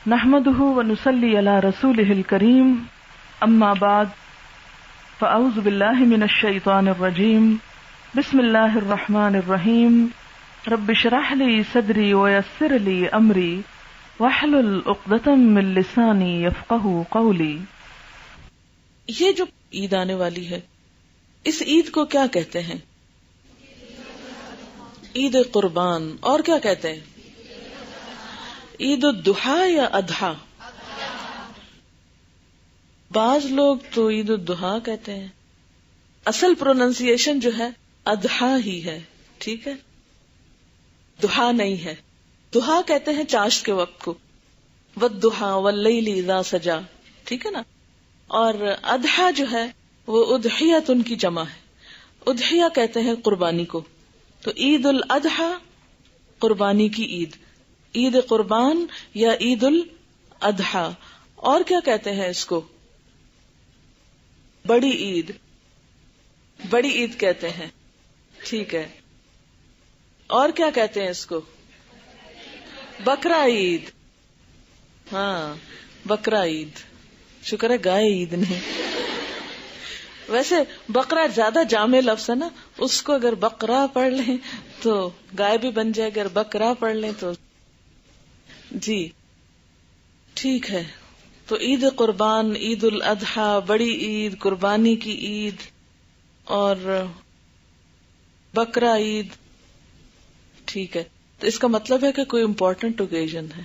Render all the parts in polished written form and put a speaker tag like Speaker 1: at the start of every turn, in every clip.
Speaker 1: نحمده ونصلي على رسوله الكريم اما بعد فاعوذ بالله من الشيطان الرجيم بسم الله الرحمن الرحيم رب اشرح لي صدري ويسر لي امري واحلل عقدة من لساني يفقهوا قولي.
Speaker 2: یہ جو عید آنے والی ہے اس عید کو کیا کہتے ہیں؟ عید قربان. اور کیا کہتے ہیں؟ عید الضحیٰ یا اضحیٰ؟ بعض لوگ تو عید الضحیٰ کہتے ہیں. اصل پروننسیشن جو ہے اضحیٰ ہی ہے. ٹھیک ہے، ضحیٰ نہیں ہے. ضحیٰ کہتے ہیں چاشت کے وقت کو، والضحیٰ واللیل اذا سجا. ٹھیک ہے نا. اور اضحیٰ جو ہے وہ اضحیۃ ان کی جمع ہے. اضحیہ کہتے ہیں قربانی کو. تو عید الاضحیٰ قربانی کی عید، عید قربان یا عید الاضحیٰ. اور کیا کہتے ہیں اس کو؟ بڑی عید. بڑی عید کہتے ہیں. ٹھیک ہے. اور کیا کہتے ہیں اس کو؟ بقرہ عید. ہاں، بقرہ عید. شکر ہے گائے عید نہیں. ویسے بقرہ زیادہ جامع لفظ ہے نا، اس کو اگر بقرہ پڑھ لیں تو گائے بھی بن جائے، اگر بقرہ پڑھ لیں تو جی ٹھیک ہے. تو عید قربان، عید الاضحیٰ، بڑی عید، قربانی کی عید اور بقرہ عید. ٹھیک ہے. تو اس کا مطلب ہے کہ کوئی امپورٹنٹ اوکیزن ہے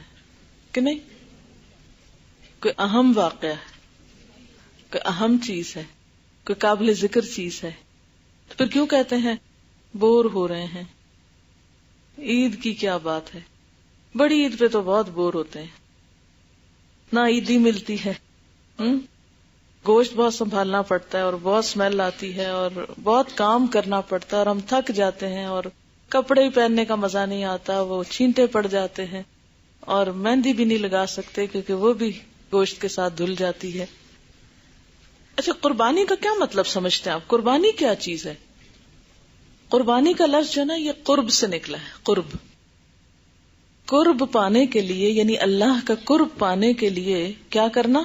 Speaker 2: کہ نہیں، کوئی اہم واقعہ ہے، کوئی اہم چیز ہے، کوئی قابل ذکر چیز ہے. تو پھر کیوں کہتے ہیں بور ہو رہے ہیں؟ عید کی کیا بات ہے؟ بڑی عید پہ تو بہت بور ہوتے ہیں، نہ عیدی ملتی ہے، گوشت بہت سنبھالنا پڑتا ہے اور بہت اسمیل آتی ہے اور بہت کام کرنا پڑتا ہے اور ہم تھک جاتے ہیں اور کپڑے ہی پہننے کا مزہ نہیں آتا، وہ چھینٹے پڑ جاتے ہیں اور مہندی بھی نہیں لگا سکتے کیونکہ وہ بھی گوشت کے ساتھ دھل جاتی ہے. اچھا، قربانی کا کیا مطلب سمجھتے ہیں آپ؟ قربانی کیا چیز ہے؟ قربانی کا لفظ جو ہے نا یہ قرب سے نکلا ہے. قرب، قرب پانے کے لیے یعنی اللہ کا قرب پانے کے لیے کیا کرنا؟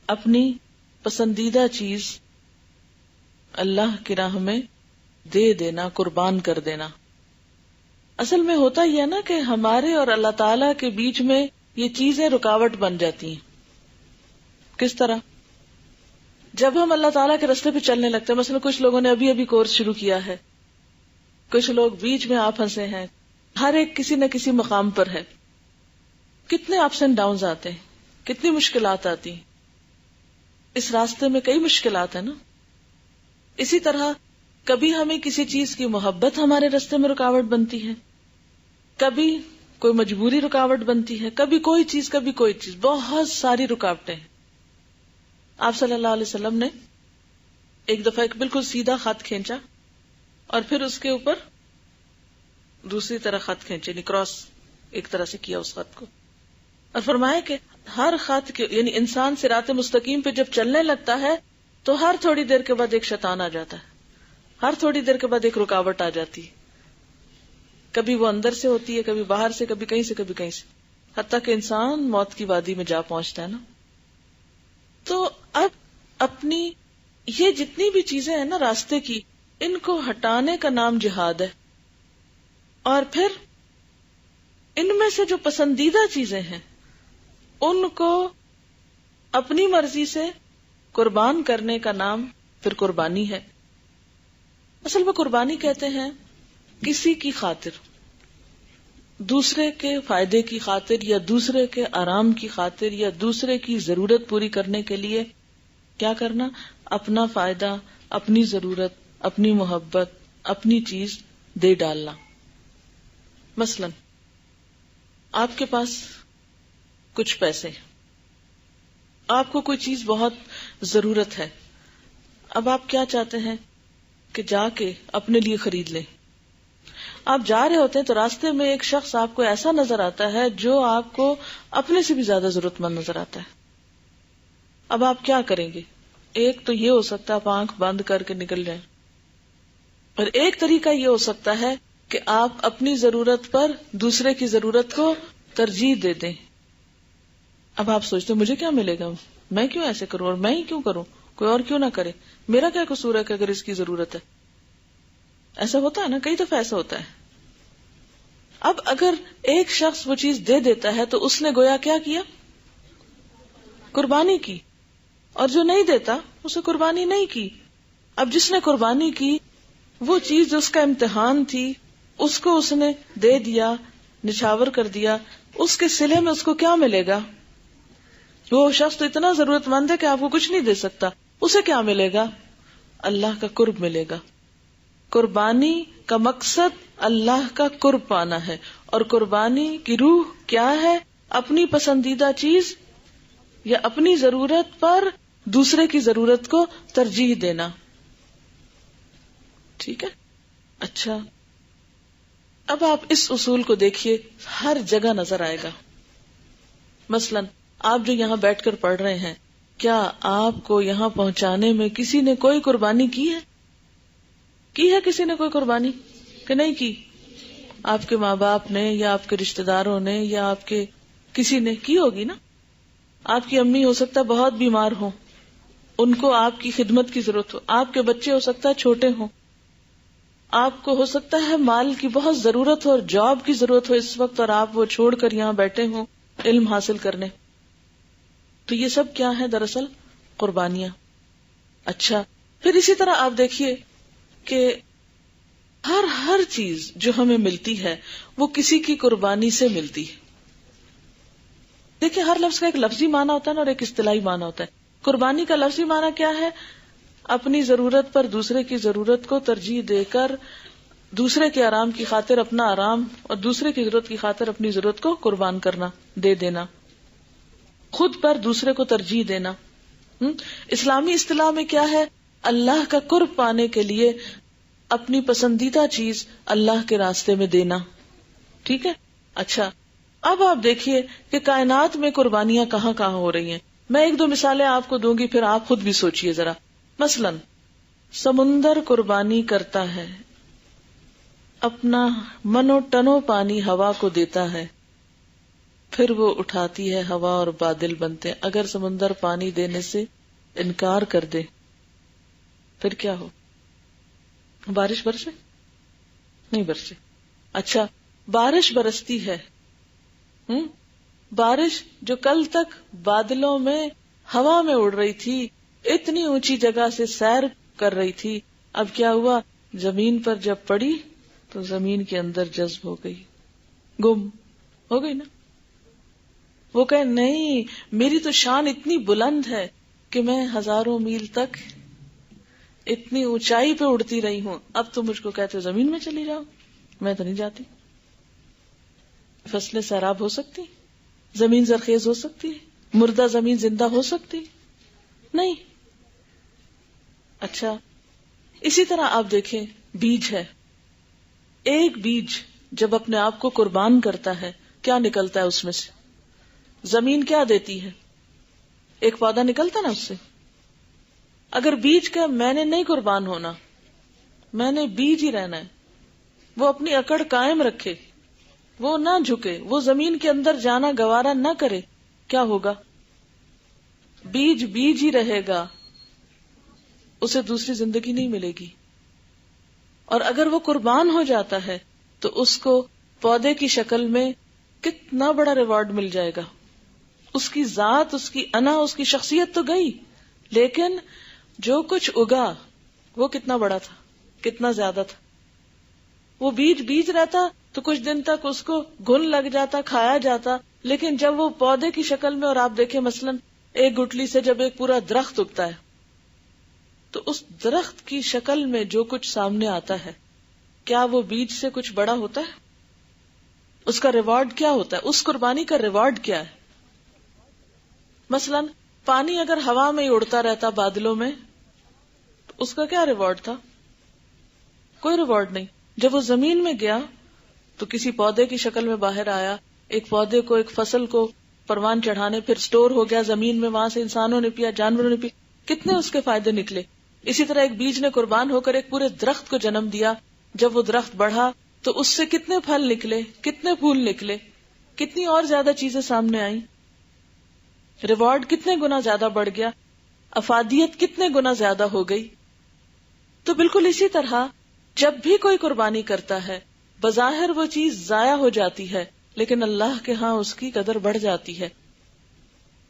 Speaker 2: اپنی پسندیدہ چیز اللہ کی راہ میں دے دینا، قربان کر دینا. اصل میں ہوتا یہ ہے نا کہ ہمارے اور اللہ تعالی کے بیچ میں یہ چیزیں رکاوٹ بن جاتی ہیں. کس طرح؟ جب ہم اللہ تعالیٰ کے راستے پہ چلنے لگتے ہیں، مثلا کچھ لوگوں نے ابھی کورس شروع کیا ہے، کچھ لوگ بیچ میں آپ پھنسے ہیں، ہر ایک کسی نہ کسی مقام پر ہے. کتنے اپس اینڈ ڈاؤنز آتے ہیں، کتنی مشکلات آتی ہیں. اس راستے میں کئی مشکلات ہیں نا. اسی طرح کبھی ہمیں کسی چیز کی محبت ہمارے راستے میں رکاوٹ بنتی ہے، کبھی کوئی مجبوری رکاوٹ بنتی ہے، کبھی کوئی چیز، کبھی کوئی چیز، بہت ساری رکاوٹیں ہیں. آپ صلی اللہ علیہ وسلم نے ایک دفعہ ایک بالکل سیدھا خط کھینچا اور پھر اس کے اوپر دوسری طرح خط کھینچے، یعنی کراس ایک طرح سے کیا اس خط کو، اور فرمایا کہ ہر خط کے یعنی انسان صراط مستقیم پہ جب چلنے لگتا ہے تو ہر تھوڑی دیر کے بعد ایک شیطان آ جاتا ہے، ہر تھوڑی دیر کے بعد ایک رکاوٹ آ جاتی ہے. کبھی وہ اندر سے ہوتی ہے، کبھی باہر سے، کبھی کہیں سے، کبھی کہیں سے، حتیٰ کہ انسان موت کی وادی میں جا پہنچتا ہے نا. تو اب اپنی یہ جتنی بھی چیزیں ہیں نا راستے کی، ان کو ہٹانے کا نام جہاد ہے. اور پھر ان میں سے جو پسندیدہ چیزیں ہیں ان کو اپنی مرضی سے قربان کرنے کا نام پھر قربانی ہے. اصل میں قربانی کہتے ہیں کسی کی خاطر، دوسرے کے فائدے کی خاطر یا دوسرے کے آرام کی خاطر یا دوسرے کی ضرورت پوری کرنے کے لیے کیا کرنا؟ اپنا فائدہ، اپنی ضرورت، اپنی محبت، اپنی چیز دے ڈالنا. مثلا آپ کے پاس کچھ پیسے، آپ کو کوئی چیز بہت ضرورت ہے، اب آپ کیا چاہتے ہیں کہ جا کے اپنے لیے خرید لیں. آپ جا رہے ہوتے ہیں تو راستے میں ایک شخص آپ کو ایسا نظر آتا ہے جو آپ کو اپنے سے بھی زیادہ ضرورت مند نظر آتا ہے. اب آپ کیا کریں گے؟ ایک تو یہ ہو سکتا ہے آپ آنکھ بند کر کے نکل جائیں، اور ایک طریقہ یہ ہو سکتا ہے کہ آپ اپنی ضرورت پر دوسرے کی ضرورت کو ترجیح دے دیں. اب آپ سوچتے مجھے کیا ملے گا، میں کیوں ایسے کروں، اور میں ہی کیوں کروں، کوئی اور کیوں نہ کرے، میرا کیا قصور ہے کہ اگر اس کی ضرورت ہے. ایسا ہوتا ہے نا، کئی دفعہ ایسا ہوتا ہے. اب اگر ایک شخص وہ چیز دے دیتا ہے تو اس نے گویا کیا کیا، قربانی کی، اور جو نہیں دیتا اسے قربانی نہیں کی. اب جس نے قربانی کی وہ چیز جو اس کا امتحان تھی اس کو اس نے دے دیا، نچھاور کر دیا، اس کے صلے میں اس کو کیا ملے گا؟ وہ شخص تو اتنا ضرورت مند ہے کہ آپ کو کچھ نہیں دے سکتا، اسے کیا ملے گا؟ اللہ کا قرب ملے گا. قربانی کا مقصد اللہ کا قرب پانا ہے، اور قربانی کی روح کیا ہے؟ اپنی پسندیدہ چیز یا اپنی ضرورت پر دوسرے کی ضرورت کو ترجیح دینا. ٹھیک ہے. اچھا، اب آپ اس اصول کو دیکھیے، ہر جگہ نظر آئے گا. مثلا آپ جو یہاں بیٹھ کر پڑھ رہے ہیں، کیا آپ کو یہاں پہنچانے میں کسی نے کوئی قربانی کی ہے؟ کی ہے کسی نے کوئی قربانی کہ نہیں کی؟ آپ کے ماں باپ نے یا آپ کے رشتہ داروں نے یا آپ کے کسی نے کی ہوگی نا. آپ کی امی ہو سکتا ہے بہت بیمار ہوں، ان کو آپ کی خدمت کی ضرورت ہو. آپ کے بچے ہو سکتا ہے چھوٹے ہوں، آپ کو ہو سکتا ہے مال کی بہت ضرورت ہو اور جاب کی ضرورت ہو اس وقت، اور آپ وہ چھوڑ کر یہاں بیٹھے ہوں علم حاصل کرنے. تو یہ سب کیا ہے؟ دراصل قربانیاں. اچھا، پھر اسی طرح آپ دیکھیے کہ ہر چیز جو ہمیں ملتی ہے وہ کسی کی قربانی سے ملتی ہے. دیکھیں، ہر لفظ کا ایک لفظی معنی ہوتا ہے نا اور ایک اصطلاحی معنی ہوتا ہے. قربانی کا لفظی معنی کیا ہے؟ اپنی ضرورت پر دوسرے کی ضرورت کو ترجیح دے کر دوسرے کے آرام کی خاطر اپنا آرام اور دوسرے کی ضرورت کی خاطر اپنی ضرورت کو قربان کرنا، دے دینا، خود پر دوسرے کو ترجیح دینا. اسلامی اصطلاح میں کیا ہے؟ اللہ کا قرب پانے کے لیے اپنی پسندیدہ چیز اللہ کے راستے میں دینا. ٹھیک ہے. اچھا، اب آپ دیکھیے کہ کائنات میں قربانیاں کہاں کہاں ہو رہی ہیں. میں ایک دو مثالیں آپ کو دوں گی، پھر آپ خود بھی سوچئے ذرا. مثلا سمندر قربانی کرتا ہے، اپنا منو ٹنو پانی ہوا کو دیتا ہے، پھر وہ اٹھاتی ہے ہوا اور بادل بنتے ہیں. اگر سمندر پانی دینے سے انکار کر دے پھر کیا ہو؟ بارش برسے؟ نہیں برسے. اچھا، بارش برستی ہے. بارش جو کل تک بادلوں میں ہوا میں اڑ رہی تھی، اتنی اونچی جگہ سے سیر کر رہی تھی، اب کیا ہوا؟ زمین پر جب پڑی تو زمین کے اندر جذب ہو گئی، گم ہو گئی نا. وہ کہے نہیں، میری تو شان اتنی بلند ہے کہ میں ہزاروں میل تک اتنی اونچائی پہ اڑتی رہی ہوں، اب تم مجھ کو کہتے زمین میں چلی جاؤ، میں تو نہیں جاتی. فصلیں سیراب ہو سکتی، زمین زرخیز ہو سکتی، مردہ زمین زندہ ہو سکتی نہیں. اچھا، اسی طرح آپ دیکھیں، بیج ہے. ایک بیج جب اپنے آپ کو قربان کرتا ہے کیا نکلتا ہے اس میں سے؟ زمین کیا دیتی ہے؟ ایک پودا نکلتا نا اس سے. اگر بیج کا میں نے نہیں قربان ہونا، میں نے بیج ہی رہنا ہے، وہ اپنی اکڑ قائم رکھے، وہ نہ جھکے، وہ زمین کے اندر جانا گوارا نہ کرے، کیا ہوگا؟ بیج بیج ہی رہے گا، اسے دوسری زندگی نہیں ملے گی. اور اگر وہ قربان ہو جاتا ہے تو اس کو پودے کی شکل میں کتنا بڑا ریوارڈ مل جائے گا. اس کی ذات، اس کی انا، اس کی شخصیت تو گئی، لیکن جو کچھ اگا وہ کتنا بڑا تھا، کتنا زیادہ تھا. وہ بیج بیج رہتا تو کچھ دن تک اس کو گھن لگ جاتا، کھایا جاتا، لیکن جب وہ پودے کی شکل میں، اور آپ دیکھیں مثلا ایک گٹلی سے جب ایک پورا درخت اگتا ہے تو اس درخت کی شکل میں جو کچھ سامنے آتا ہے، کیا وہ بیج سے کچھ بڑا ہوتا ہے؟ اس کا ریوارڈ کیا ہوتا ہے؟ اس قربانی کا ریوارڈ کیا ہے؟ مثلا پانی اگر ہوا میں ہی اڑتا رہتا بادلوں میں تو اس کا کیا ریوارڈ تھا؟ کوئی ریوارڈ نہیں. جب وہ زمین میں گیا تو کسی پودے کی شکل میں باہر آیا، ایک پودے کو، ایک فصل کو پروان چڑھانے، پھر سٹور ہو گیا زمین میں، وہاں سے انسانوں نے پیا، جانوروں نے پیا، کتنے اس کے فائدے نکلے. اسی طرح ایک بیج نے قربان ہو کر ایک پورے درخت کو جنم دیا. جب وہ درخت بڑھا تو اس سے کتنے پھل نکلے، کتنے پھول نکلے، کتنی اور زیادہ چیزیں سامنے آئیں. ریوارڈ کتنے گنا زیادہ بڑھ گیا، افادیت کتنے گنا زیادہ ہو گئی. تو بالکل اسی طرح جب بھی کوئی قربانی کرتا ہے بظاہر وہ چیز ضائع ہو جاتی ہے، لیکن اللہ کے ہاں اس کی قدر بڑھ جاتی ہے.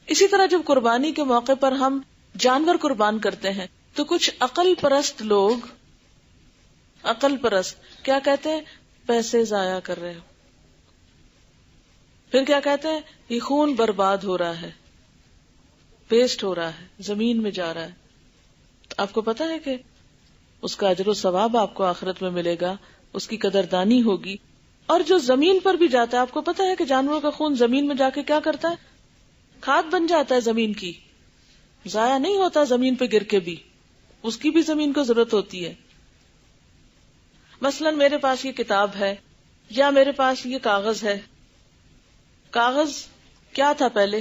Speaker 2: اسی طرح جب قربانی کے موقع پر ہم جانور قربان کرتے ہیں تو کچھ عقل پرست لوگ کیا کہتے ہیں؟ پیسے ضائع کر رہے ہو. پھر کیا کہتے ہیں؟ یہ خون برباد ہو رہا ہے، ویسٹ ہو رہا ہے، زمین میں جا رہا ہے. تو آپ کو پتا ہے کہ اس کا اجر و ثواب آپ کو آخرت میں ملے گا، اس کی قدردانی ہوگی. اور جو زمین پر بھی جاتا ہے، آپ کو پتا ہے کہ جانوروں کا خون زمین میں جا کے کیا کرتا ہے؟ کھاد بن جاتا ہے زمین کی، ضائع نہیں ہوتا زمین پہ گر کے بھی، اس کی بھی زمین کو ضرورت ہوتی ہے. مثلا میرے پاس یہ کتاب ہے یا میرے پاس یہ کاغذ ہے. کاغذ کیا تھا پہلے؟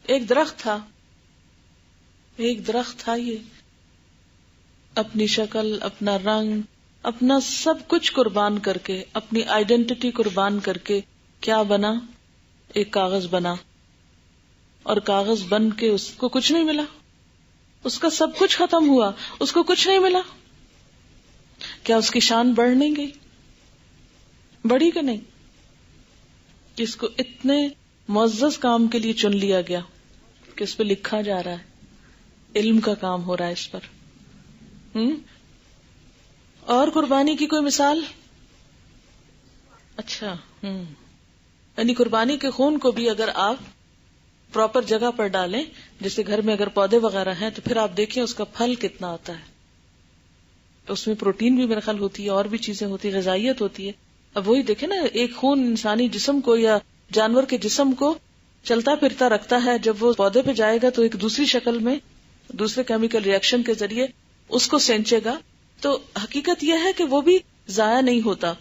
Speaker 2: ایک درخت تھا. یہ اپنی شکل، اپنا رنگ، اپنا سب کچھ قربان کر کے، اپنی آئیڈینٹی قربان کر کے کیا بنا؟ ایک کاغذ بنا. اور کاغذ بن کے اس کو کچھ نہیں ملا، اس کا سب کچھ ختم ہوا، اس کو کچھ نہیں ملا. کیا اس کی شان بڑھ نہیں گئی؟ بڑھی کہ نہیں؟ اس کو اتنے معزز کام کے لیے چن لیا گیا کہ اس پہ لکھا جا رہا ہے، علم کا کام ہو رہا ہے اس پر. اور قربانی کی کوئی مثال؟ اچھا یعنی قربانی کے خون کو بھی اگر آپ پراپر جگہ پر ڈالیں، جیسے گھر میں اگر پودے وغیرہ ہیں تو پھر آپ دیکھیں اس کا پھل کتنا آتا ہے. اس میں پروٹین بھی میرے خیال ہوتی ہے، اور بھی چیزیں ہوتی ہے، غذائیت ہوتی ہے. اب وہی دیکھیں نا، ایک خون انسانی جسم کو یا جانور کے جسم کو چلتا پھرتا رکھتا ہے. جب وہ پودے پہ جائے گا تو ایک دوسری شکل میں دوسرے کیمیکل ریئیکشن کے ذریعے اس کو سینچے گا. تو حقیقت یہ ہے کہ وہ بھی ضائع نہیں ہوتا.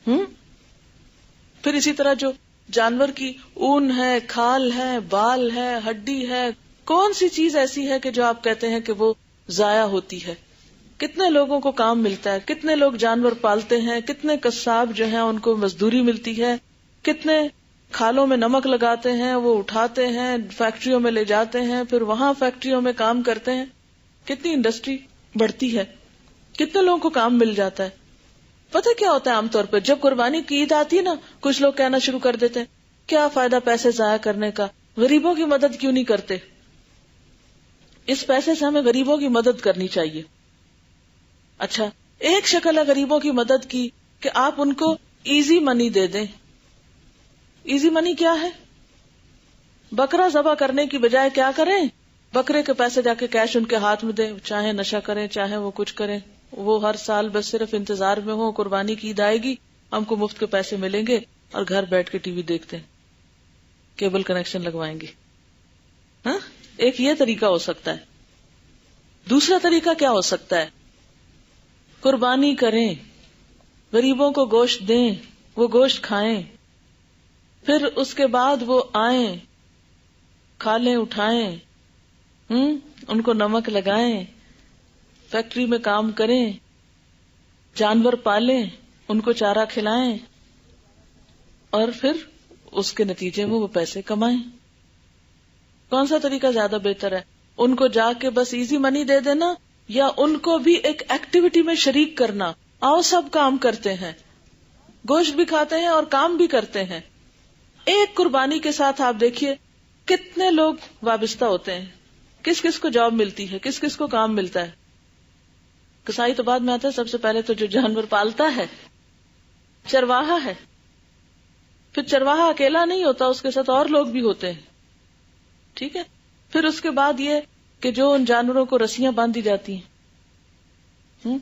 Speaker 2: پھر اسی طرح جو جانور کی اون ہے، کھال ہے، بال ہے، ہڈی ہے، کون سی چیز ایسی ہے کہ جو آپ کہتے ہیں کہ وہ ضائع ہوتی ہے؟ کتنے لوگوں کو کام ملتا ہے، کتنے لوگ جانور پالتے ہیں، کتنے قصاب جو ہیں ان کو مزدوری ملتی ہے، کتنے کھالوں میں نمک لگاتے ہیں، وہ اٹھاتے ہیں، فیکٹریوں میں لے جاتے ہیں، پھر وہاں فیکٹریوں میں کام کرتے ہیں. کتنی انڈسٹری بڑھتی ہے، کتنے لوگوں کو کام مل جاتا ہے. پتہ کیا ہوتا ہے عام طور پر جب قربانی کی عید آتی ہے نا، کچھ لوگ کہنا شروع کر دیتے ہیں کیا فائدہ پیسے ضائع کرنے کا، غریبوں کی مدد کیوں نہیں کرتے؟ اس پیسے سے ہمیں غریبوں کی مدد کرنی چاہیے. اچھا، ایک شکل ہے غریبوں کی مدد کی کہ آپ ان کو ایزی منی دے دیں. ایزی منی کیا ہے؟ بکرا ذبح کرنے کی بجائے کیا کریں؟ بکرے کے پیسے جا کے کیش ان کے ہاتھ میں دیں، چاہے نشہ کریں چاہے وہ کچھ کریں، وہ ہر سال بس صرف انتظار میں ہو قربانی کی عید آئے گی، ہم کو مفت کے پیسے ملیں گے، اور گھر بیٹھ کے ٹی وی دیکھتے ہیں، کیبل کنیکشن لگوائیں گے. ہاں، ایک یہ طریقہ ہو سکتا ہے. دوسرا طریقہ کیا ہو سکتا ہے؟ قربانی کریں، غریبوں کو گوشت دیں، وہ گوشت کھائیں، پھر اس کے بعد وہ آئیں، کھالیں، اٹھائیں، ان کو نمک لگائیں، فیکٹری میں کام کریں، جانور پالیں، ان کو چارہ کھلائیں، اور پھر اس کے نتیجے میں وہ پیسے کمائیں. کون سا طریقہ زیادہ بہتر ہے؟ ان کو جا کے بس ایزی منی دے دینا، یا ان کو بھی ایک ایکٹیویٹی میں شریک کرنا؟ آؤ سب کام کرتے ہیں، گوشت بھی کھاتے ہیں اور کام بھی کرتے ہیں. ایک قربانی کے ساتھ آپ دیکھیے کتنے لوگ وابستہ ہوتے ہیں، کس کس کو جاب ملتی ہے، کس کس کو کام ملتا ہے. کسائی تو بعد میں آتا ہے، سب سے پہلے تو جو جانور پالتا ہے چرواہا ہے. پھر چرواہا اکیلا نہیں ہوتا، اس کے ساتھ اور لوگ بھی ہوتے ہیں. ٹھیک ہے. پھر اس کے بعد یہ کہ جو ان جانوروں کو رسیاں باندھی جاتی ہیں،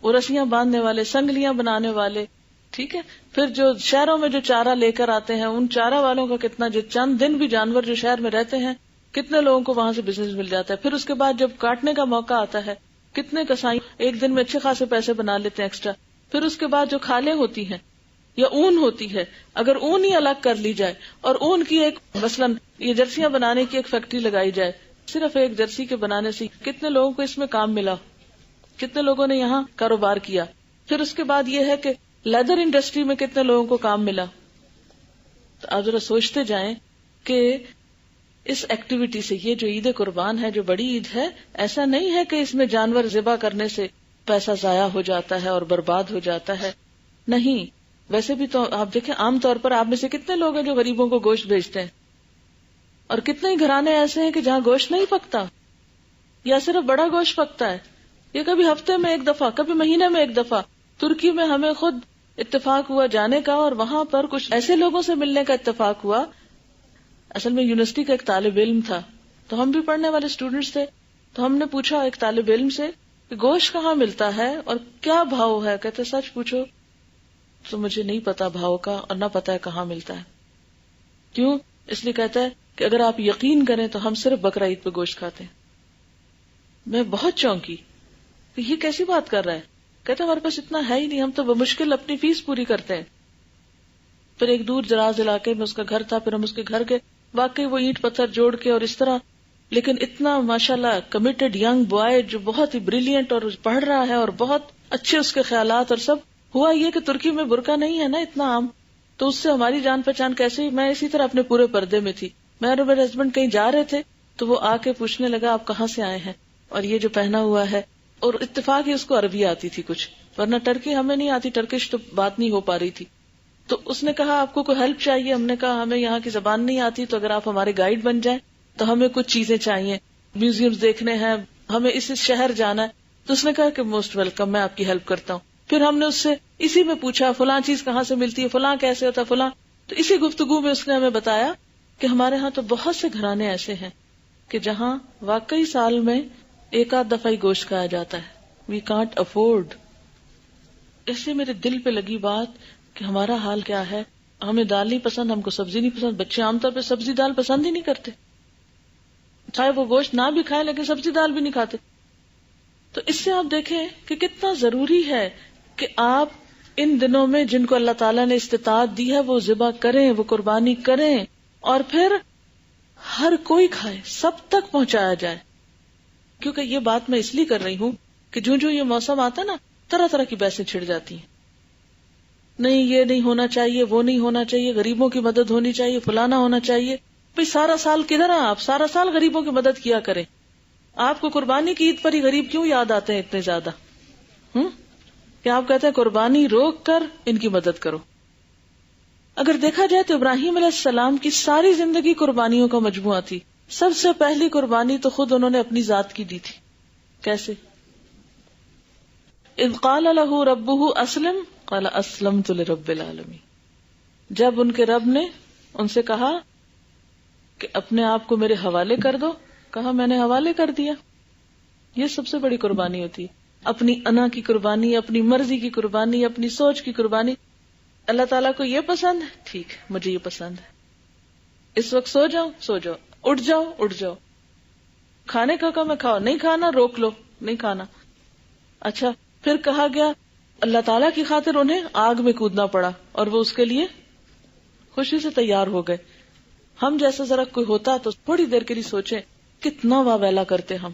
Speaker 2: وہ رسیاں باندھنے والے، سنگلیاں بنانے والے. ٹھیک ہے. پھر جو شہروں میں جو چارہ لے کر آتے ہیں، ان چارہ والوں کا کتنا، جو چند دن بھی جانور جو شہر میں رہتے ہیں، کتنے لوگوں کو وہاں سے بزنس مل جاتا ہے. پھر اس کے بعد جب کاٹنے کا موقع آتا ہے، کتنے کسائی ایک دن میں اچھے خاصے پیسے بنا لیتے ہیں ایکسٹرا. پھر اس کے بعد جو کھالیں ہوتی ہیں یا اون ہوتی ہے، اگر اون ہی الگ کر لی جائے اور اون کی ایک مثلاً یہ جرسیاں بنانے کی ایک فیکٹری لگائی جائے، صرف ایک جرسی کے بنانے سے کتنے لوگوں کو اس میں کام ملا، کتنے لوگوں نے یہاں کاروبار کیا. پھر اس کے بعد یہ ہے کہ لیدر انڈسٹری میں کتنے لوگوں کو کام ملا. تو آپ ذرا سوچتے جائیں کہ اس ایکٹیویٹی سے، یہ جو عید قربان ہے، جو بڑی عید ہے، ایسا نہیں ہے کہ اس میں جانور ذبح کرنے سے پیسہ ضائع ہو جاتا ہے اور برباد ہو جاتا ہے. نہیں، ویسے بھی تو آپ دیکھیں عام طور پر آپ میں سے کتنے لوگ ہیں جو غریبوں کو گوشت بھیجتے ہیں، اور کتنے ہی گھرانے ایسے ہیں کہ جہاں گوشت نہیں پکتا یا صرف بڑا گوشت پکتا ہے. یہ کبھی ہفتے میں ایک دفعہ، کبھی مہینے میں ایک دفعہ. ترکی میں ہمیں خود اتفاق ہوا جانے کا، اور وہاں پر کچھ ایسے لوگوں سے ملنے کا اتفاق ہوا. اصل میں یونیورسٹی کا ایک طالب علم تھا، تو ہم بھی پڑھنے والے اسٹوڈنٹس تھے، تو ہم نے پوچھا ایک طالب علم سے کہ گوشت کہاں ملتا ہے اور کیا بھاؤ ہے. کہتے سچ پوچھو تو مجھے نہیں پتا بھاؤ کا، اور نہ پتا ہے کہاں ملتا ہے. کیوں؟ اس لیے کہتا ہے کہ اگر آپ یقین کریں تو ہم صرف بقرہ عید پہ گوشت کھاتے ہیں. میں بہت چونکی کہ یہ کیسی بات کر رہا ہے. کہتا ہمارے پاس اتنا ہے ہی نہیں، ہم تو بمشکل اپنی فیس پوری کرتے ہیں. پھر ایک دور دراز علاقے میں اس کا گھر تھا، پھر ہم اس کے گھر گئے، واقعی وہ اینٹ پتھر جوڑ کے اور اس طرح، لیکن اتنا ماشاءاللہ کمیٹڈ ینگ بوائے جو بہت ہی بریلینٹ اور پڑھ رہا ہے اور بہت اچھے اس کے خیالات. اور سب ہوا یہ کہ ترکی میں برقع نہیں ہے نا اتنا عام، تو اس سے ہماری جان پہچان کیسے. میں اسی طرح اپنے پورے پردے میں تھی. میں اور میرے ہسبینڈ کہیں جا رہے تھے تو وہ آ کے پوچھنے لگا آپ کہاں سے آئے ہیں اور یہ جو پہنا ہوا ہے. اور اتفاق ہی اس کو عربی آتی تھی کچھ، ورنہ ٹرکی ہمیں نہیں آتی، ٹرکش تو بات نہیں ہو پا رہی تھی. تو اس نے کہا آپ کو کوئی ہیلپ چاہیے؟ ہم نے کہا ہمیں یہاں کی زبان نہیں آتی، تو اگر آپ ہمارے گائیڈ بن جائیں تو ہمیں کچھ چیزیں چاہیے، میوزیمز دیکھنے ہیں، ہمیں اس شہر جانا ہے. تو اس نے کہا کہ موسٹ ویلکم، میں آپ کی ہیلپ کرتا ہوں. پھر ہم نے اس سے اسی میں پوچھا فلاں چیز کہاں سے ملتی ہے، فلاں کیسے ہوتا ہے، فلاں. تو اسی گفتگو میں اس نے ہمیں بتایا کہ ہمارے ہاں تو بہت سے گھرانے ایسے ہیں کہ جہاں واقعی سال میں ایک آدھ دفعہ ہی گوشت کھایا جاتا ہے. We can't afford. ایسے میرے دل پہ لگی بات کہ ہمارا حال کیا ہے. ہمیں دال نہیں پسند، ہم کو سبزی نہیں پسند. بچے عام طور پہ سبزی دال پسند ہی نہیں کرتے، چاہے وہ گوشت نہ بھی کھائے لیکن سبزی دال بھی نہیں کھاتے. تو اس سے آپ دیکھیں کہ کتنا ضروری ہے کہ آپ ان دنوں میں جن کو اللہ تعالیٰ نے استطاعت دی ہے وہ ذبح کریں، وہ قربانی کریں، اور پھر ہر کوئی کھائے، سب تک پہنچایا جائے. کیونکہ یہ بات میں اس لیے کر رہی ہوں کہ جو یہ موسم آتا ہے نا، طرح طرح کی بحثیں چھڑ جاتی ہیں. نہیں یہ نہیں ہونا چاہیے، وہ نہیں ہونا چاہیے، غریبوں کی مدد ہونی چاہیے، فلانا ہونا چاہیے. بھئی سارا سال کدھر ہیں آپ؟ سارا سال غریبوں کی مدد کیا کریں. آپ کو قربانی کی عید پر ہی غریب کیوں یاد آتے ہیں اتنے زیادہ؟ کہ آپ کہتے ہیں قربانی روک کر ان کی مدد کرو. اگر دیکھا جائے تو ابراہیم علیہ السلام کی ساری زندگی قربانیوں کا مجموعہ تھی. سب سے پہلی قربانی تو خود انہوں نے اپنی ذات کی دی تھی. کیسے؟ اذ قال له ربه اسلم قال اسلمت لرب العالمین. جب ان کے رب نے ان سے کہا کہ اپنے آپ کو میرے حوالے کر دو، کہا میں نے حوالے کر دیا. یہ سب سے بڑی قربانی ہوتی ہے. اپنی انا کی قربانی، اپنی مرضی کی قربانی، اپنی سوچ کی قربانی. اللہ تعالیٰ کو یہ پسند ہے، ٹھیک ہے مجھے یہ پسند ہے. اس وقت سو جاؤ سو جاؤ، اٹھ جاؤ اٹھ جاؤ. کھانے کا کہا میں کھاؤ، نہیں کھانا روک لو، نہیں کھانا. اچھا پھر کہا گیا اللہ تعالیٰ کی خاطر انہیں آگ میں کودنا پڑا، اور وہ اس کے لیے خوشی سے تیار ہو گئے. ہم جیسا ذرا کوئی ہوتا تو تھوڑی دیر کے لیے سوچیں کتنا واویلا کرتے ہم.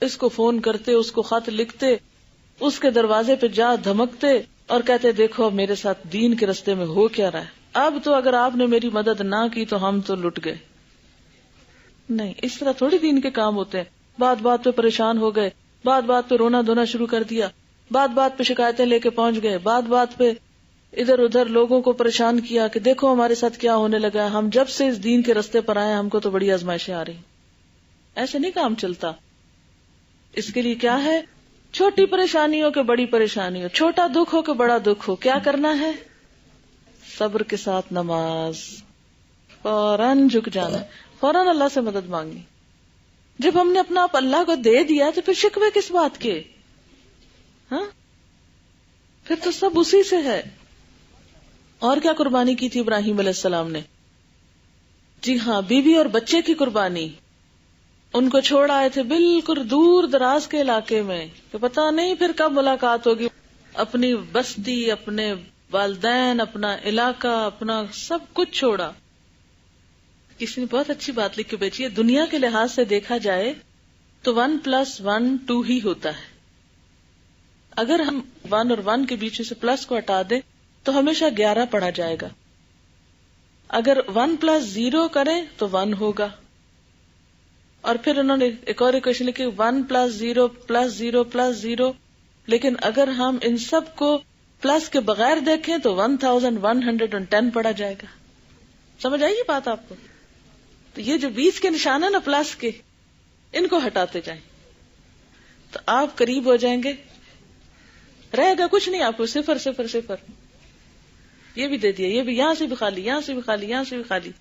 Speaker 2: اس کو فون کرتے، اس کو خط لکھتے، اس کے دروازے پہ جا دھمکتے اور کہتے دیکھو اب میرے ساتھ دین کے رستے میں ہو کیا رہا ہے. اب تو اگر آپ نے میری مدد نہ کی تو ہم تو لٹ گئے. نہیں، اس طرح تھوڑی دین کے کام ہوتے ہیں. بات بات پہ پریشان ہو گئے، بات بات پہ رونا دھونا شروع کر دیا، بات بات پہ شکایتیں لے کے پہنچ گئے، بات بات پہ ادھر ادھر لوگوں کو پریشان کیا کہ دیکھو ہمارے ساتھ کیا ہونے لگا ہے. ہم جب سے اس دین کے رستے پر آئے ہم کو تو بڑی آزمائشیں آ رہی. ایسے نہیں کام چلتا. اس کے لیے کیا ہے؟ چھوٹی پریشانی ہو کہ بڑی پریشانی ہو، چھوٹا دکھ ہو کہ بڑا دکھ ہو، کیا کرنا ہے؟ صبر کے ساتھ نماز، فوراً جھک جانا، فوراً اللہ سے مدد مانگنی. جب ہم نے اپنا آپ اللہ کو دے دیا تو پھر شکوے کس بات کے؟ ہاں پھر تو سب اسی سے ہے. اور کیا قربانی کی تھی ابراہیم علیہ السلام نے؟ جی ہاں، بیوی اور بچے کی قربانی. ان کو چھوڑ آئے تھے بالکل دور دراز کے علاقے میں کہ پتہ نہیں پھر کب ملاقات ہوگی. اپنی بستی، اپنے والدین، اپنا علاقہ، اپنا سب کچھ چھوڑا. کسی نے بہت اچھی بات لکھی بیچی ہے، دنیا کے لحاظ سے دیکھا جائے تو 1+1 2 ہی ہوتا ہے. اگر ہم 1 اور 1 کے بیچ سے پلس کو ہٹا دیں تو ہمیشہ 11 پڑا جائے گا. اگر 1+0 کریں تو 1 ہوگا. اور پھر انہوں نے ایک اور ایکویشن لکھی 1+0+0+0. لیکن اگر ہم ان سب کو پلس کے بغیر دیکھیں تو 1110 پڑا جائے گا. سمجھ آئی یہ بات آپ کو؟ تو یہ جو بیچ کے نشان ہے نا پلس کے، ان کو ہٹاتے جائیں تو آپ قریب ہو جائیں گے. رہے گا کچھ نہیں آپ کو، 0 0 0. یہ بھی دے دیا، یہ بھی یہاں سے بھی خالی، یہاں سے بھی خالی، یہاں سے بھی خالی.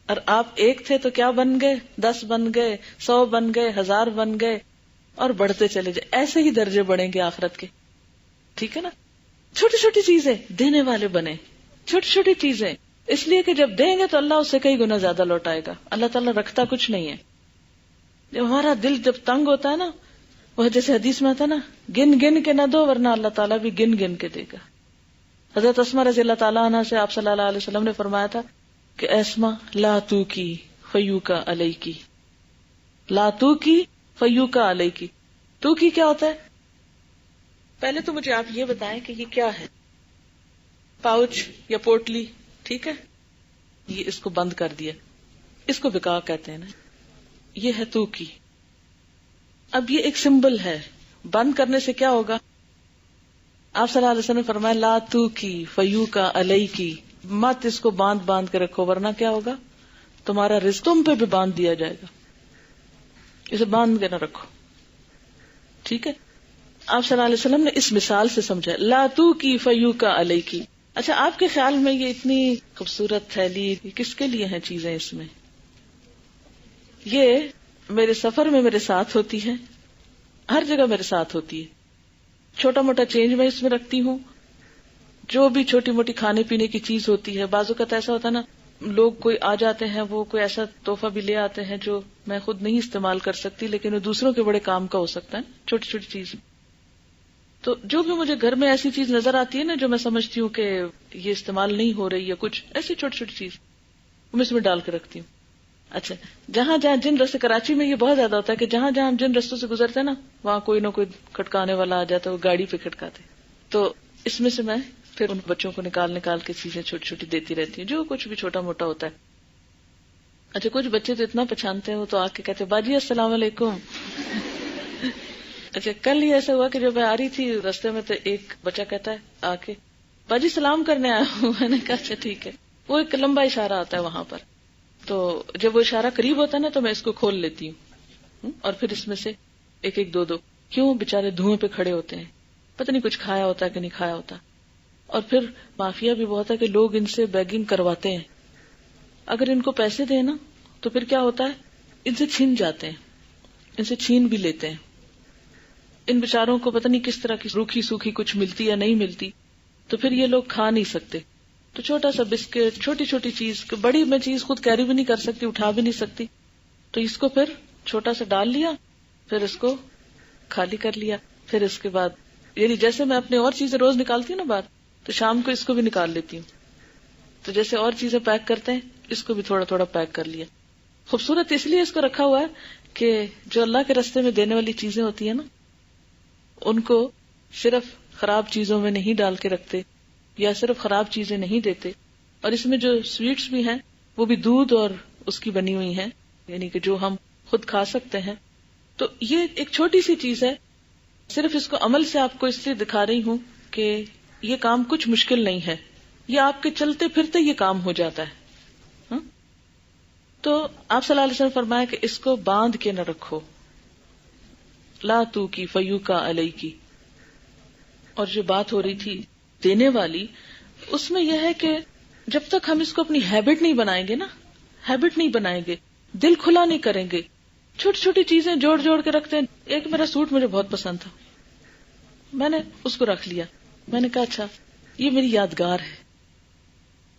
Speaker 2: اور آپ 1 تھے تو کیا بن گئے؟ 10 بن گئے، 100 بن گئے، 1000 بن گئے، اور بڑھتے چلے جائیں. ایسے ہی درجے بڑھیں گے آخرت کے. ٹھیک ہے نا؟ چھوٹی چھوٹی چیزیں دینے والے بنے، چھوٹی چھوٹی چیزیں، اس لیے کہ جب دیں گے تو اللہ اس سے کئی گنا زیادہ لوٹائے گا. اللہ تعالیٰ رکھتا کچھ نہیں ہے. جب ہمارا دل جب تنگ ہوتا ہے نا، وہ جیسے حدیث میں آتا ہے نا، گن گن کے نہ دو ورنہ اللہ تعالیٰ بھی گن گن کے دے گا. حضرت اسما رضی اللہ تعالیٰ عنہ سے آپ صلی اللہ علیہ وسلم نے فرمایا تھا کہ اسما لا تو کی فیو کا علیہ کی، لا تو کی فیو کا علیہ کی. تو کی کیا ہوتا ہے؟ پہلے تو مجھے آپ یہ بتائیں کہ یہ کیا ہے. پاؤچ یا پوٹلی، ٹھیک ہے، یہ اس کو بند کر دیا، اس کو بکا کہتے ہیں نا. یہ ہے تو کی. اب یہ ایک سمبل ہے. بند کرنے سے کیا ہوگا؟ آپ صلی اللہ علیہ وسلم نے فرمایا لا تو کی فیو کا علیہ کی، مت اس کو باندھ باندھ کے رکھو ورنہ کیا ہوگا؟ تمہارا رزق تم پہ بھی باندھ دیا جائے گا. اسے باندھ کے نہ رکھو. ٹھیک ہے؟ آپ صلی اللہ علیہ وسلم نے اس مثال سے سمجھا لا تو کی فیو کا علیہ کی. اچھا، آپ کے خیال میں یہ اتنی خوبصورت تھیلی کس کے لیے ہیں چیزیں اس میں؟ یہ میرے سفر میں میرے ساتھ ہوتی ہے، ہر جگہ میرے ساتھ ہوتی ہے. چھوٹا موٹا چینج میں اس میں رکھتی ہوں، جو بھی چھوٹی موٹی کھانے پینے کی چیز ہوتی ہے. بعض اوقات ایسا ہوتا ہے نا، لوگ کوئی آ جاتے ہیں، وہ کوئی ایسا تحفہ بھی لے آتے ہیں جو میں خود نہیں استعمال کر سکتی لیکن وہ دوسروں کے بڑے کام کا ہو سکتا ہے. چھوٹی چھوٹی چیز. تو جو بھی مجھے گھر میں ایسی چیز نظر آتی ہے نا جو میں سمجھتی ہوں کہ یہ استعمال نہیں ہو رہی ہے، کچھ ایسی چھوٹی چھوٹی چیز میں اس میں ڈال کے رکھتی ہوں. اچھا، جہاں جہاں جن رستے، کراچی میں یہ بہت زیادہ ہوتا ہے کہ جہاں جہاں ہم جن رستوں سے گزرتے ہیں نا، وہاں کوئی نہ کوئی کھٹکانے والا آ جاتا ہے، وہ گاڑی پہ کھٹکاتے. تو اس میں سے میں پھر ان بچوں کو نکال کے چیزیں چھوٹی چھوٹی دیتی رہتی ہوں، جو کچھ بھی چھوٹا موٹا ہوتا ہے. اچھا، کچھ بچے تو اتنا پہچانتے ہیں، وہ تو آ کے کہتے باجی السلام علیکم. اچھا، کل ہی ایسا ہوا کہ جب میں آ رہی تھی رستے میں تو ایک بچہ کہتا ہے آ کے باجی سلام کرنے آیا ہوں. میں نے کہا اچھا ٹھیک ہے. وہ ایک لمبا اشارہ آتا ہے وہاں پر، تو جب وہ اشارہ قریب ہوتا ہے نا تو میں اس کو کھول لیتی ہوں اور پھر اس میں سے ایک ایک دو کیوں بےچارے دھوئیں پہ کھڑے ہوتے ہیں، پتہ نہیں کچھ کھایا ہوتا ہے کہ نہیں کھایا ہوتا. اور پھر مافیا بھی بہت ہے کہ لوگ ان سے بیگنگ کرواتے ہیں. اگر ان کو پیسے دیں نا تو پھر کیا ہوتا ہے، ان سے چھین جاتے ہیں، ان سے چھین بھی لیتے ہیں. ان بیچاروں کو پتہ نہیں کس طرح کی روکھی سوکھی کچھ ملتی یا نہیں ملتی، تو پھر یہ لوگ کھا نہیں سکتے. تو چھوٹا سا بسکٹ، چھوٹی چھوٹی چیز، بڑی میں چیز خود کیری بھی نہیں کر سکتی، اٹھا بھی نہیں سکتی، تو اس کو پھر چھوٹا سا ڈال لیا، پھر اس کو خالی کر لیا. پھر اس کے بعد یعنی جیسے میں اپنے اور چیزیں روز نکالتی ہوں نا باہر، تو شام کو اس کو بھی نکال لیتی ہوں. تو جیسے اور چیزیں پیک کرتے ہیں، اس کو بھی تھوڑا تھوڑا پیک کر لیا. خوبصورت اس لیے اس کو رکھا ہوا ہے کہ جو اللہ کے راستے میں دینے والی چیزیں ہوتی ہیں نا، ان کو صرف خراب چیزوں میں نہیں ڈال کے رکھتے یا صرف خراب چیزیں نہیں دیتے. اور اس میں جو سویٹس بھی ہیں وہ بھی دودھ اور اس کی بنی ہوئی ہیں، یعنی کہ جو ہم خود کھا سکتے ہیں. تو یہ ایک چھوٹی سی چیز ہے، صرف اس کو عمل سے آپ کو اس لیے دکھا رہی ہوں کہ یہ کام کچھ مشکل نہیں ہے، یہ آپ کے چلتے پھرتے یہ کام ہو جاتا ہے. تو آپ صلی اللہ علیہ وسلم فرمایا کہ اس کو باندھ کے نہ رکھو، لا تو کی فیو کا علیہ کی. اور جو بات ہو رہی تھی دینے والی، اس میں یہ ہے کہ جب تک ہم اس کو اپنی ہیبٹ نہیں بنائیں گے نا، ہیبٹ نہیں بنائیں گے، دل کھلا نہیں کریں گے، چھوٹی چھوٹی چیزیں جوڑ جوڑ کے رکھتے ہیں. ایک میرا سوٹ مجھے بہت پسند تھا، میں نے اس کو رکھ لیا. میں نے کہا اچھا یہ میری یادگار ہے.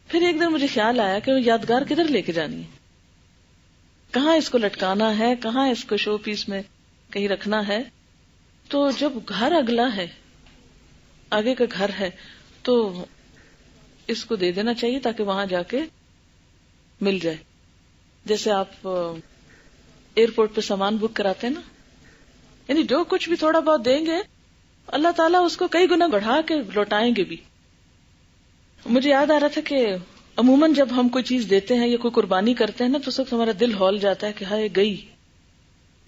Speaker 2: پھر ایک دن مجھے خیال آیا کہ وہ یادگار کدھر لے کے جانی ہے، کہاں اس کو لٹکانا ہے، کہاں اس کو شو پیس میں کہیں رکھنا ہے. تو جب گھر اگلا ہے، آگے کا گھر ہے، تو اس کو دے دینا چاہیے تاکہ وہاں جا کے مل جائے. جیسے آپ ایئرپورٹ پہ سامان بک کراتے ہیں نا، یعنی جو کچھ بھی تھوڑا بہت دیں گے اللہ تعالیٰ اس کو کئی گنا بڑھا کے لوٹائیں گے بھی. مجھے یاد آ رہا تھا کہ عموماً جب ہم کوئی چیز دیتے ہیں یا کوئی قربانی کرتے ہیں نا تو اس وقت ہمارا دل ہول جاتا ہے کہ ہائے گئی.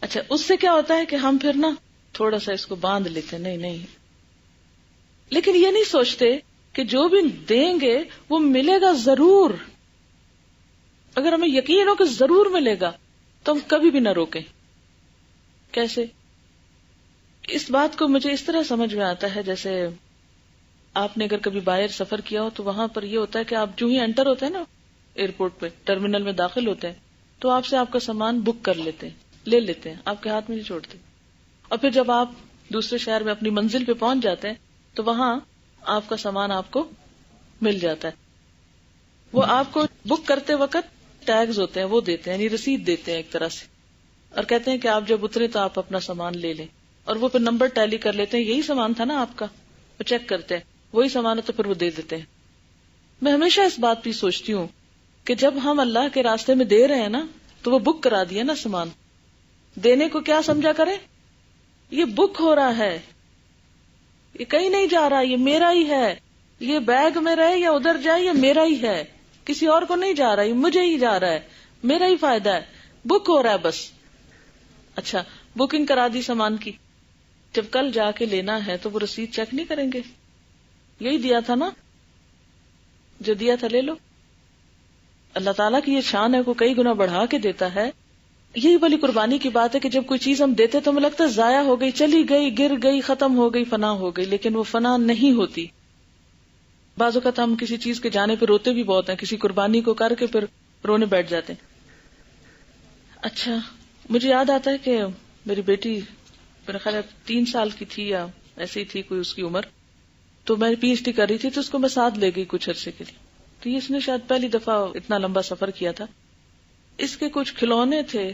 Speaker 2: اچھا اس سے کیا ہوتا ہے کہ ہم پھر نا تھوڑا سا اس کو باندھ لیتے, نہیں, لیکن یہ نہیں سوچتے کہ جو بھی دیں گے وہ ملے گا ضرور. اگر ہمیں یقین ہو کہ ضرور ملے گا تو ہم کبھی بھی نہ روکیں. کیسے؟ اس بات کو مجھے اس طرح سمجھ میں آتا ہے, جیسے آپ نے اگر کبھی باہر سفر کیا ہو تو وہاں پر یہ ہوتا ہے کہ آپ جو ہی انٹر ہوتے ہیں نا ایئرپورٹ پہ, ٹرمینل میں داخل ہوتے ہیں, تو آپ سے آپ کا سامان بک کر لیتے ہیں, لے لیتے ہیں, آپ کے ہاتھ میں نہیں چھوڑتے. اور پھر جب آپ دوسرے شہر میں اپنی منزل پہ پہنچ جاتے ہیں تو وہاں آپ کا سامان آپ کو مل جاتا ہے. وہ آپ کو بک کرتے وقت ٹیگز ہوتے ہیں وہ دیتے ہیں, یعنی رسید دیتے ہیں ایک طرح سے, اور کہتے ہیں کہ آپ جب اترے تو آپ اپنا سامان لے لیں, اور وہ پھر نمبر ٹیلی کر لیتے ہیں, یہی سامان تھا نا آپ کا, وہ چیک کرتے ہیں, وہی سامان ہے تو پھر وہ دے دیتے ہیں. میں ہمیشہ اس بات پہ سوچتی ہوں کہ جب ہم اللہ کے راستے میں دے رہے ہیں نا تو وہ بک کرا دیا نا سامان, دینے کو کیا سمجھا کریں, یہ بک ہو رہا ہے, یہ کہیں نہیں جا رہا, یہ میرا ہی ہے, یہ بیگ میں رہے یا ادھر جائے یہ میرا ہی ہے, کسی اور کو نہیں جا رہا, یہ مجھے ہی جا رہا ہے, میرا ہی فائدہ ہے, بک ہو رہا ہے بس. اچھا بکنگ کرا دی سامان کی, جب کل جا کے لینا ہے تو وہ رسید چیک نہیں کریں گے, یہی دیا تھا نا, جو دیا تھا لے لو. اللہ تعالیٰ کی یہ شان ہے, کو کئی گنا بڑھا کے دیتا ہے. یہی بڑی قربانی کی بات ہے کہ جب کوئی چیز ہم دیتے تو ہمیں لگتا ہے ضائع ہو گئی, چلی گئی, گر گئی, ختم ہو گئی, فنا ہو گئی, لیکن وہ فنا نہیں ہوتی. بعض اوقات ہم کسی چیز کے جانے پہ روتے بھی بہت ہیں, کسی قربانی کو کر کے پھر رونے بیٹھ جاتے ہیں. اچھا مجھے یاد آتا ہے کہ میری بیٹی میرا خیال 3 سال کی تھی یا ایسے ہی تھی کوئی اس کی عمر, تو میں پی ایچ ڈی کر رہی تھی تو اس کو میں ساتھ لے گئی کچھ عرصے کے لیے. تو اس نے شاید پہلی دفعہ اتنا لمبا سفر کیا تھا. اس کے کچھ کھلونے تھے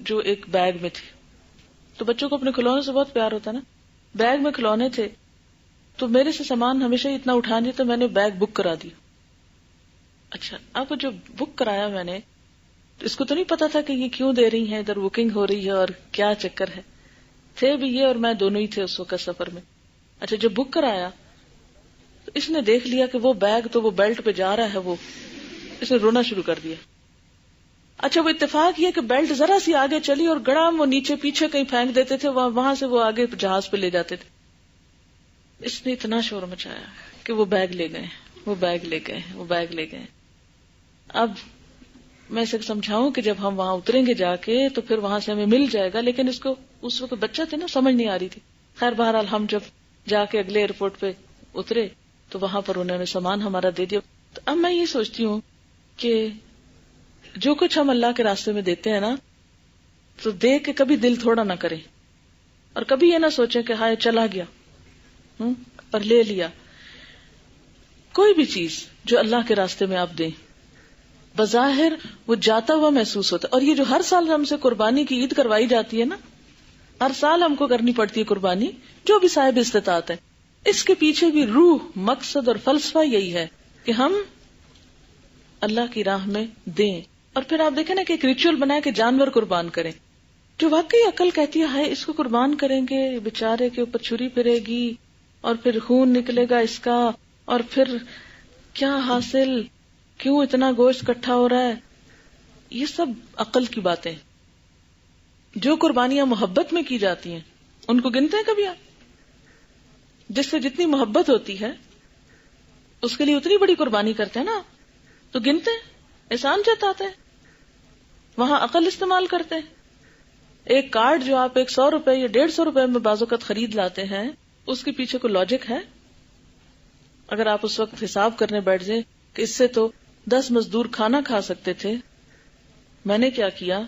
Speaker 2: جو ایک بیگ میں تھے, تو بچوں کو اپنے کھلونے سے بہت پیار ہوتا ہے نا, بیگ میں کھلونے تھے, تو میرے سے سامان ہمیشہ اتنا اٹھا نہیں, تو میں نے بیگ بک کرا دیا. اچھا اب جو بک کرایا میں نے, اس کو تو نہیں پتا تھا کہ یہ کیوں دے رہی ہیں, ادھر بکنگ ہو رہی ہے اور کیا چکر ہے. تھے بھی یہ اور میں دونوں ہی تھے اس وقت سفر میں. اچھا جب بک کرایا تو اس نے دیکھ لیا کہ وہ بیگ تو وہ بیلٹ پہ جا رہا ہے, وہ اس نے رونا شروع کر دیا. اچھا وہ اتفاق یہ کہ بیلٹ ذرا سی آگے چلی اور گڑام وہ نیچے پیچھے کہیں پھینک دیتے تھے, وہاں سے وہ آگے جہاز پہ لے جاتے تھے. اس نے اتنا شور مچایا کہ وہ بیگ لے گئے, وہ بیگ لے گئے, وہ بیگ لے گئے. اب میں اسے سمجھاؤں کہ جب ہم وہاں اتریں گے جا کے تو پھر وہاں سے ہمیں مل جائے گا, لیکن اس کو اس وقت بچہ تھے نا, سمجھ نہیں آ رہی تھی. خیر بہرحال ہم جب جا کے اگلے ایئرپورٹ پہ اترے تو وہاں پر انہوں نے سامان ہمارا دے دیا. تو اب میں یہ سوچتی ہوں کہ جو کچھ ہم اللہ کے راستے میں دیتے ہیں نا, تو دے کے کبھی دل تھوڑا نہ کریں, اور کبھی یہ نہ سوچیں کہ ہائے چلا گیا اور لے لیا. کوئی بھی چیز جو اللہ کے راستے میں آپ دیں, بظاہر وہ جاتا ہوا محسوس ہوتا ہے. اور یہ جو ہر سال ہم سے قربانی کی عید کروائی جاتی ہے نا, ہر سال ہم کو کرنی پڑتی ہے قربانی, جو بھی صاحب استطاعت ہے, اس کے پیچھے بھی روح, مقصد اور فلسفہ یہی ہے کہ ہم اللہ کی راہ میں دیں. اور پھر آپ دیکھیں نا کہ ایک ریچول بنائے کہ جانور قربان کریں, جو واقعی عقل کہتی ہے اس کو قربان کریں گے, بیچارے کے اوپر چھری پھرے گی اور پھر خون نکلے گا اس کا, اور پھر کیا حاصل, کیوں اتنا گوشت اکٹھا ہو رہا ہے. یہ سب عقل کی باتیں. جو قربانیاں محبت میں کی جاتی ہیں ان کو گنتے ہیں کبھی آپ؟ جس سے جتنی محبت ہوتی ہے اس کے لیے اتنی بڑی قربانی کرتے ہیں نا, تو گنتے ہیں, احسان جتاتے ہیں, وہاں عقل استعمال کرتے ہیں. ایک کارڈ جو آپ 100 روپے یا 150 روپے میں بعض اوقات خرید لاتے ہیں, اس کے پیچھے کوئی لاجک ہے؟ اگر آپ اس وقت حساب کرنے بیٹھ جائیں کہ اس سے تو 10 مزدور کھانا کھا سکتے تھے, میں نے کیا کیا,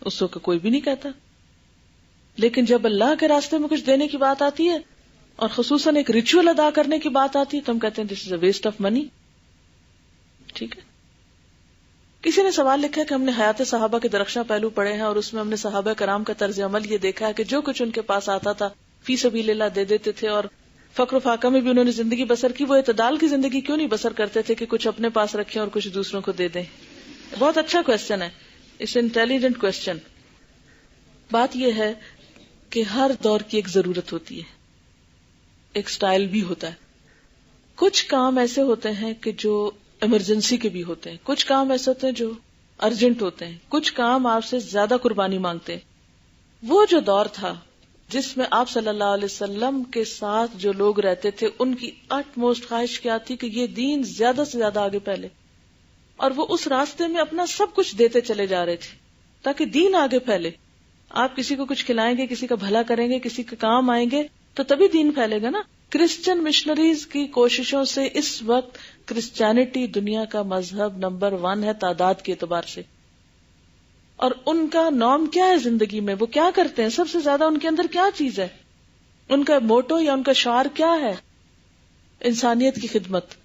Speaker 2: اس وقت کوئی بھی نہیں کہتا. لیکن جب اللہ کے راستے میں کچھ دینے کی بات آتی ہے اور خصوصاً ایک ریچول ادا کرنے کی بات آتی ہے تو ہم کہتے ہیں دس از اے ویسٹ آف منی. ٹھیک ہے. کسی نے سوال لکھا ہے کہ ہم نے حیات صحابہ کے درخشاں پہلو پڑھے ہیں اور اس میں ہم نے صحابہ کرام کا طرز عمل یہ دیکھا ہے کہ جو کچھ ان کے پاس آتا تھا فی سبیل اللہ دے دیتے تھے, اور فقر و فاقہ میں بھی انہوں نے زندگی بسر کی. وہ اعتدال کی زندگی کیوں نہیں بسر کرتے تھے کہ کچھ اپنے پاس رکھیں اور کچھ دوسروں کو دے دیں؟ بہت اچھا کوشچن ہے, اٹس انٹیلیجنٹ کوشچن. بات یہ ہے کہ ہر دور کی ایک ضرورت ہوتی ہے, ایک سٹائل بھی ہوتا ہے. کچھ کام ایسے ہوتے ہیں کہ جو ایمرجنسی کے بھی ہوتے ہیں، کچھ کام ایسے ہوتے ہیں جو ارجنٹ ہوتے ہیں، کچھ کام آپ سے زیادہ قربانی مانگتے ہیں۔ وہ جو دور تھا جس میں آپ صلی اللہ علیہ وسلم کے ساتھ جو لوگ رہتے تھے، ان کی اٹ موسٹ خواہش کیا تھی کہ یہ دین زیادہ سے زیادہ آگے پھیلے، اور وہ اس راستے میں اپنا سب کچھ دیتے چلے جا رہے تھے تاکہ دین آگے پھیلے۔ آپ کسی کو کچھ کھلائیں گے، کسی کا بھلا کریں گے، کسی کے کام آئیں گے تو تبھی دین پھیلے گا نا۔ کرسچن مشنریز کی کوششوں سے اس وقت کرسچینٹی دنیا کا مذہب نمبر 1 ہے تعداد کے اعتبار سے، اور ان کا نام کیا ہے زندگی میں، وہ کیا کرتے ہیں، سب سے زیادہ ان کے اندر کیا چیز ہے، ان کا موٹو یا ان کا شعار کیا ہے؟ انسانیت کی خدمت۔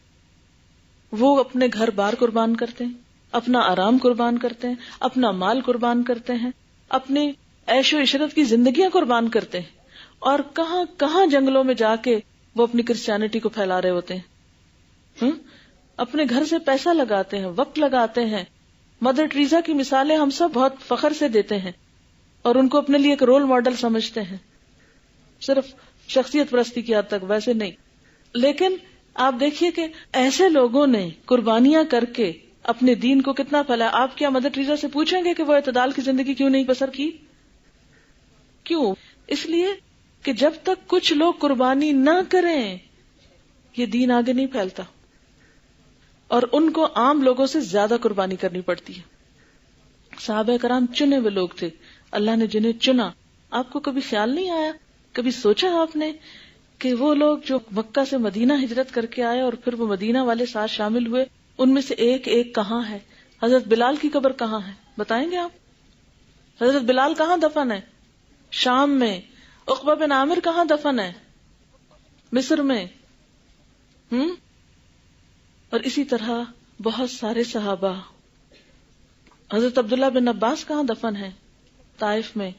Speaker 2: وہ اپنے گھر بار قربان کرتے ہیں، اپنا آرام قربان کرتے ہیں، اپنا مال قربان کرتے ہیں، اپنی عیش و عشرت کی زندگیاں قربان کرتے ہیں، اور کہاں کہاں جنگلوں میں جا کے وہ اپنی کرسچینٹی کو پھیلا رہے ہوتے ہیں، اپنے گھر سے پیسہ لگاتے ہیں، وقت لگاتے ہیں۔ مدر ٹریزا کی مثالیں ہم سب بہت فخر سے دیتے ہیں اور ان کو اپنے لیے ایک رول ماڈل سمجھتے ہیں، صرف شخصیت پرستی کی حد تک، ویسے نہیں۔ لیکن آپ دیکھیے کہ ایسے لوگوں نے قربانیاں کر کے اپنے دین کو کتنا پھیلایا۔ آپ کیا مدر ٹریزا سے پوچھیں گے کہ وہ اعتدال کی زندگی کیوں نہیں بسر کی؟ کیوں؟ اس لیے کہ جب تک کچھ لوگ قربانی نہ کریں یہ دین آگے نہیں پھیلتا، اور ان کو عام لوگوں سے زیادہ قربانی کرنی پڑتی ہے۔ صحابہ کرام چنے ہوئے لوگ تھے، اللہ نے جنہیں چنا۔ آپ کو کبھی خیال نہیں آیا، کبھی سوچا آپ نے کہ وہ لوگ جو مکہ سے مدینہ ہجرت کر کے آئے اور پھر وہ مدینہ والے ساتھ شامل ہوئے، ان میں سے ایک ایک کہاں ہے؟ حضرت بلال کی قبر کہاں ہے؟ بتائیں گے آپ؟ حضرت بلال کہاں دفن ہے؟ شام میں۔ عقبہ بن عامر کہاں دفن ہے؟ مصر میں۔ اور اسی طرح بہت سارے صحابہ۔ حضرت عبداللہ بن عباس کہاں دفن ہے؟ طائف میں۔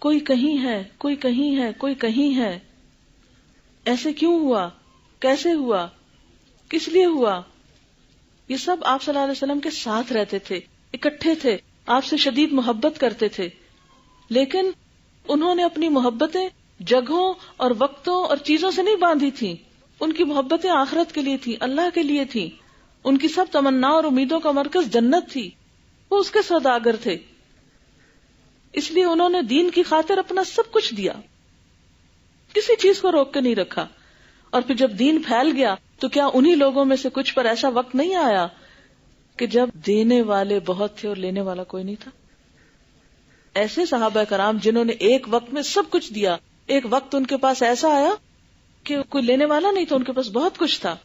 Speaker 2: کوئی کہیں ہے، کوئی کہیں ہے، کوئی کہیں ہے۔ ایسے کیوں ہوا؟ کیسے ہوا؟ کس لیے ہوا؟ یہ سب آپ صلی اللہ علیہ وسلم کے ساتھ رہتے تھے، اکٹھے تھے، آپ سے شدید محبت کرتے تھے، لیکن انہوں نے اپنی محبتیں جگہوں اور وقتوں اور چیزوں سے نہیں باندھی تھیں۔ ان کی محبتیں آخرت کے لیے تھیں، اللہ کے لیے تھیں۔ ان کی سب تمنا اور امیدوں کا مرکز جنت تھی، وہ اس کے سوداگر تھے۔ اس لیے انہوں نے دین کی خاطر اپنا سب کچھ دیا، کسی چیز کو روک کے نہیں رکھا۔ اور پھر جب دین پھیل گیا تو کیا انہی لوگوں میں سے کچھ پر ایسا وقت نہیں آیا کہ جب دینے والے بہت تھے اور لینے والا کوئی نہیں تھا؟ ایسے صحابہ کرام جنہوں نے ایک وقت میں سب کچھ دیا، ایک وقت ان کے پاس ایسا آیا کہ کوئی لینے والا نہیں تھا، ان کے پاس بہت کچھ تھا۔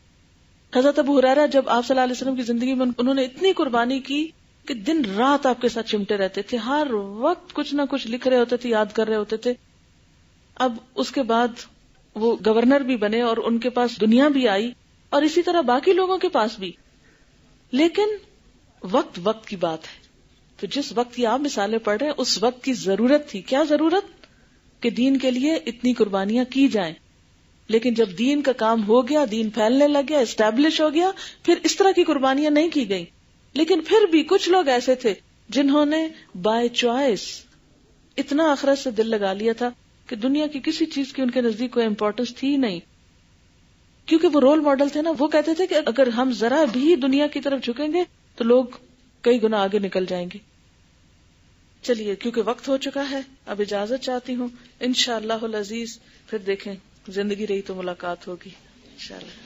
Speaker 2: حضرت ابو ہریرہ جب آپ صلی اللہ علیہ وسلم کی زندگی میں انہوں نے اتنی قربانی کی کہ دن رات آپ کے ساتھ چمٹے رہتے تھے، ہر وقت کچھ نہ کچھ لکھ رہے ہوتے تھے، یاد کر رہے ہوتے تھے۔ اب اس کے بعد وہ گورنر بھی بنے اور ان کے پاس دنیا بھی آئی، اور اسی طرح باقی لوگوں کے پاس بھی۔ لیکن وقت وقت کی بات ہے، تو جس وقت کی آپ مثالیں پڑھ رہے ہیں اس وقت کی ضرورت تھی۔ کیا ضرورت؟ کہ دین کے لیے اتنی قربانیاں کی جائیں۔ لیکن جب دین کا کام ہو گیا، دین پھیلنے لگ گیا، اسٹیبلش ہو گیا، پھر اس طرح کی قربانیاں نہیں کی گئیں۔ لیکن پھر بھی کچھ لوگ ایسے تھے جنہوں نے بائی چوائس اتنا آخرت سے دل لگا لیا تھا کہ دنیا کی کسی چیز کی ان کے نزدیک کوئی امپورٹنس تھی نہیں، کیونکہ وہ رول ماڈل تھے نا۔ وہ کہتے تھے کہ اگر ہم ذرا بھی دنیا کی طرف جھکیں گے تو لوگ کئی گنا آگے نکل جائیں گے۔ چلیے، کیونکہ وقت ہو چکا ہے، اب اجازت چاہتی ہوں، انشاءاللہ العزیز پھر دیکھیں، زندگی رہی تو ملاقات ہوگی انشاءاللہ۔